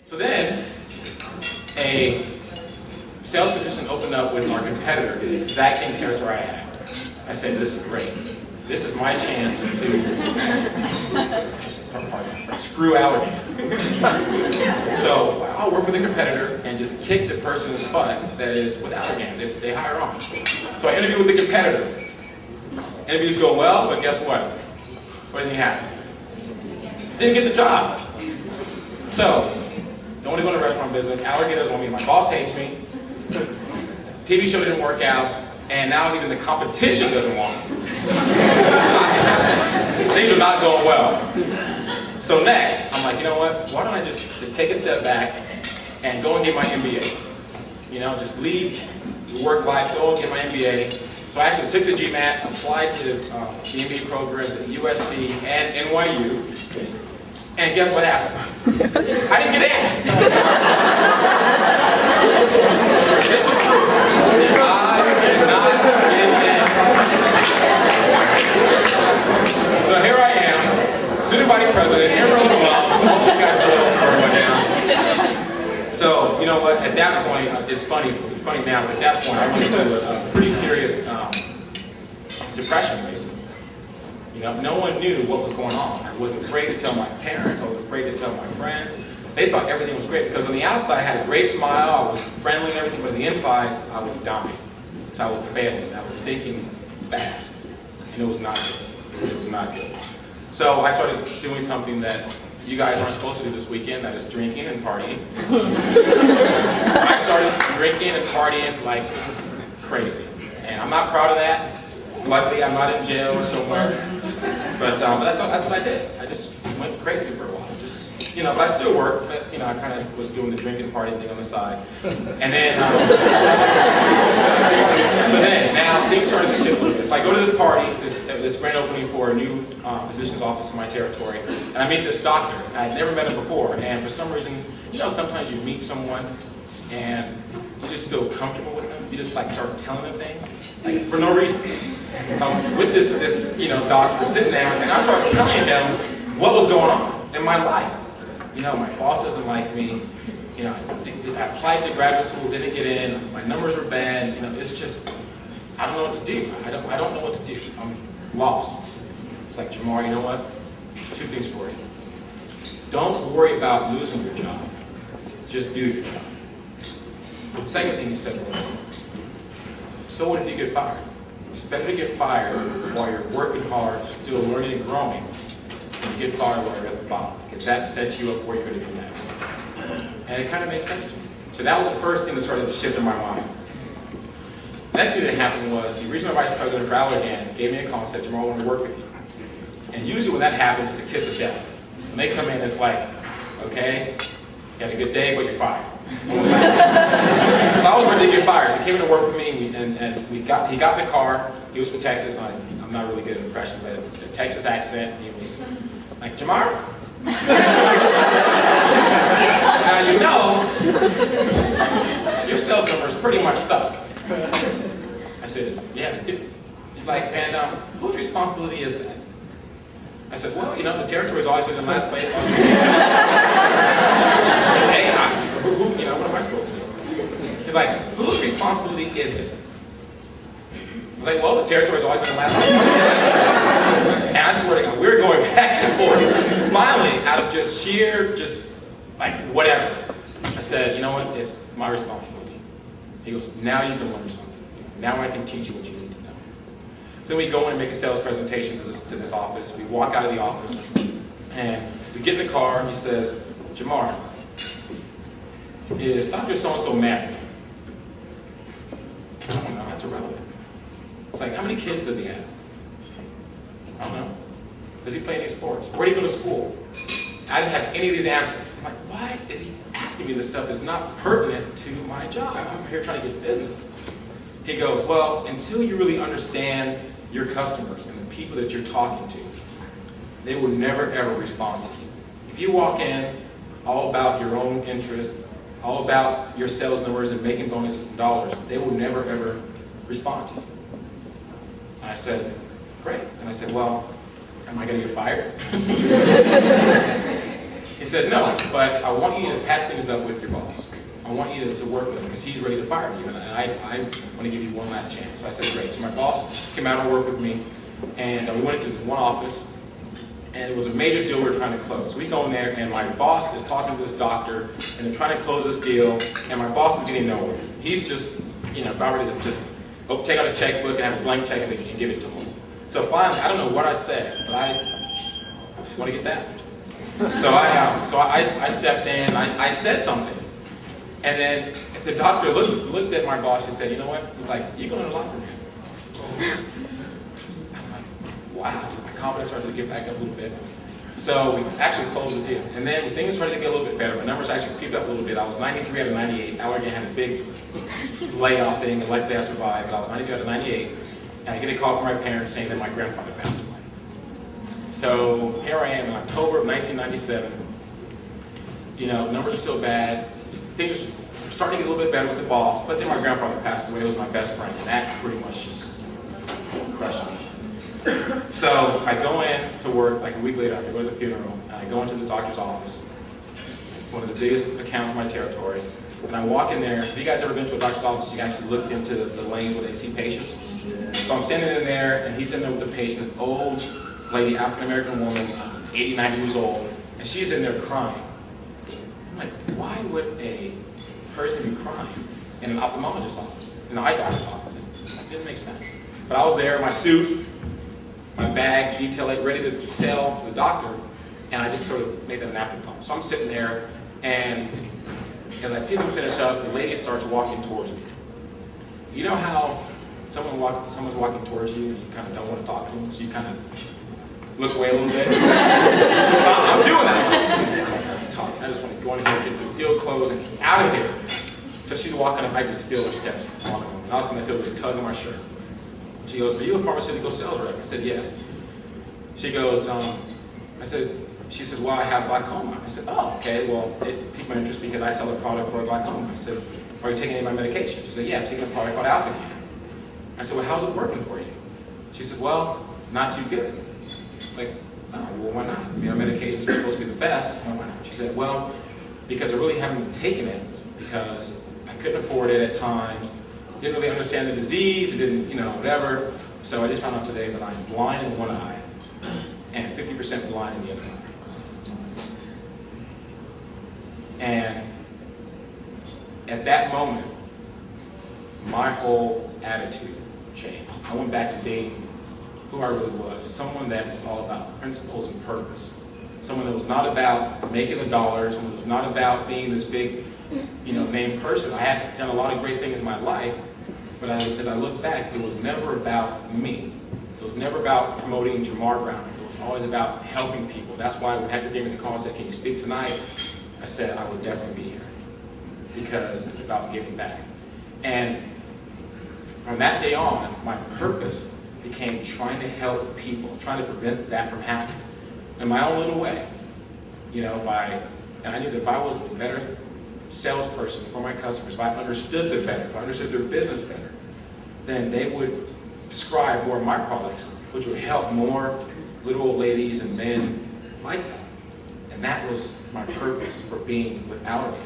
So then, a sales position opened up with our competitor in the exact same territory I had. I said, this is great. This is my chance to screw Allergan. So I'll work with a competitor and just kick the person's butt that is with Allergan. They hire on. So I interview with the competitor. Interviews go well, but guess what? What do you think happened? Didn't get the job. So, don't want to go into restaurant business. Allergan doesn't want me. My boss hates me. TV show didn't work out. And now even the competition doesn't want me. Things are not going well. So next, I'm like, you know what? Why don't I just take a step back and go and get my MBA? You know, just leave the work life, go and get my MBA. So I actually took the GMAT, applied to the MBA programs at USC and NYU. And guess what happened? I didn't get in. This is true. I did not get in. So here I am, student body president, here Roosevelt, all you guys know the story went down. So, you know what, at that point, it's funny now, but at that point I went into a pretty serious depression, basically. You know, no one knew what was going on. I was afraid to tell my parents, I was afraid to tell my friends. They thought everything was great because on the outside I had a great smile, I was friendly and everything, but on the inside I was dying. So I was failing, I was sinking fast. And it was not good. It was not good. So I started doing something that you guys aren't supposed to do this weekend, that is drinking and partying. So I started drinking and partying like crazy. And I'm not proud of that. Luckily, I'm not in jail or somewhere. But that's what I did. I just went crazy for a while. Just, you know, but I still work. But, you know, I kind of was doing the drinking and partying thing on the side. And then, so then, now things started to shift a little bit. So I go to this party, this grand opening for a new physician's office in my territory, and I meet this doctor. I had never met him before, and for some reason, you know, sometimes you meet someone and you just feel comfortable with them. You just like start telling them things, like for no reason. So I'm with this you know, doctor sitting there, and I started telling him what was going on in my life. You know, my boss doesn't like me. You know, I applied to graduate school, didn't get in. My numbers are bad. You know, it's just, I don't know what to do. I don't know what to do. I'm lost. It's like, Jamar, you know what? There's two things for you. Don't worry about losing your job. Just do your job. The second thing he said was, so what if you get fired? It's better to get fired while you're working hard, still learning and growing, than to get fired while you're at the bottom, because that sets you up where you're going to be next. And it kind of made sense to me. So that was the first thing that started to shift in my mind. The next thing that happened was the regional vice president for Allergan gave me a call and said, Jamal, I want to work with you. And usually when that happens, it's a kiss of death. When they come in, it's like, okay, you had a good day, but you're fired. So I was ready to get fired. So he came in to work with me, and he got the car. He was from Texas. I'm not really good at impressions, but a Texas accent. He was like, Jamar? Now you know, your sales numbers pretty much suck. I said, yeah, they do. He's like, and whose responsibility is that? I said, well, you know, the territory's always been in last place. Hey, you know, what am I supposed to do? He's like, whose responsibility is it? I was like, well, the territory's always been in last place. And I swear to God, we were going back and forth. Finally, out of just sheer, like, whatever, I said, you know what, it's my responsibility. He goes, now you can learn something. Now I can teach you what you need to know. So then we go in and make a sales presentation to this office. We walk out of the office, and we get in the car, and he says, Jamar, is Dr. So-and-so married? I don't know, that's irrelevant. It's like, how many kids does he have? I don't know. Does he play any sports? Where did he go to school? I didn't have any of these answers. I'm like, why is he asking me this stuff that's not pertinent to my job? I'm here trying to get business. He goes, well, until you really understand your customers and the people that you're talking to, they will never ever respond to you. If you walk in all about your own interests, all about your sales numbers and making bonuses and dollars, they will never ever respond to you. And I said, great. And I said, well, am I going to get fired? He said, no, but I want you to patch things up with your boss. I want you to work with him because he's ready to fire you, and I want to give you one last chance. So I said, great. So my boss came out and worked with me, and we went into this one office, and it was a major deal we were trying to close. So we go in there, and my boss is talking to this doctor, and they're trying to close this deal, and my boss is getting nowhere. He's just, about ready to just take out his checkbook and have a blank check and give it to him. So finally, I don't know what I said, but I want to get that. So I stepped in, I said something. And then the doctor looked at my boss and said, you know what? He's like, you're going to learn a lot from him. I'm like, wow. My confidence started to get back up a little bit. So we actually closed the deal. And then things started to get a little bit better. My numbers actually creeped up a little bit. I was 93 out of 98. Allergan had a big layoff thing, and luckily I survived. But I was 93 out of 98. And I get a call from my parents saying that my grandfather passed away. So here I am in October of 1997. Numbers are still bad. Things were starting to get a little bit better with the boss, but then my grandfather passed away. He was my best friend, and that pretty much just crushed me. So I go in to work like a week later after I go to the funeral, and I go into this doctor's office, one of the biggest accounts in my territory, and I walk in there. Have you guys ever been to a doctor's office? You can actually look into the lane where they see patients. So I'm standing in there, and he's in there with the patient, this old lady, African-American woman, 80, 90 years old, and she's in there crying. I'm like, why would a person be crying in an ophthalmologist's office, in an eye doctor's office? It didn't make sense. But I was there, my suit, my bag, detailed, ready to sell to the doctor, and I just sort of made that an afterthought. So I'm sitting there, and as I see them finish up, the lady starts walking towards me. You know how someone's walking towards you and you kind of don't want to talk to them, so you kind of look away a little bit? So I'm doing that. I'm talking. I just want to go in here and get this deal closed and get out of here. So she's walking up, I just feel her steps walking up, and all of a sudden I feel this tug on my shirt. She goes, are you a pharmaceutical sales rep? I said, yes. She goes, she said, well, I have glaucoma. I said, oh, okay, well, it piqued my interest because I sell a product for glaucoma. I said, are you taking any of my medication? She said, yeah, I'm taking a product called Alpha. I said, well, how's it working for you? She said, well, not too good. Like, oh, well, why not? Medications are supposed to be the best. Why not? She said, well, because I really haven't been taking it because I couldn't afford it at times. Didn't really understand the disease, it didn't, whatever. So I just found out today that I'm blind in one eye and 50% blind in the other eye. And at that moment, my whole attitude changed. I went back to being who I really was, someone that was all about principles and purpose. Someone that was not about making a dollar, someone that was not about being this big, named person. I had done a lot of great things in my life, but as I look back, it was never about me. It was never about promoting Jamar Brown. It was always about helping people. That's why when Hector gave me the call and said, can you speak tonight? I said, I would definitely be here because it's about giving back. And from that day on, my purpose became trying to help people, trying to prevent that from happening in my own little way. And I knew that if I was a better salesperson for my customers, if I understood them better, if I understood their business better, then they would prescribe more of my products, which would help more little old ladies and men like that. And that was my purpose for being with Allergan.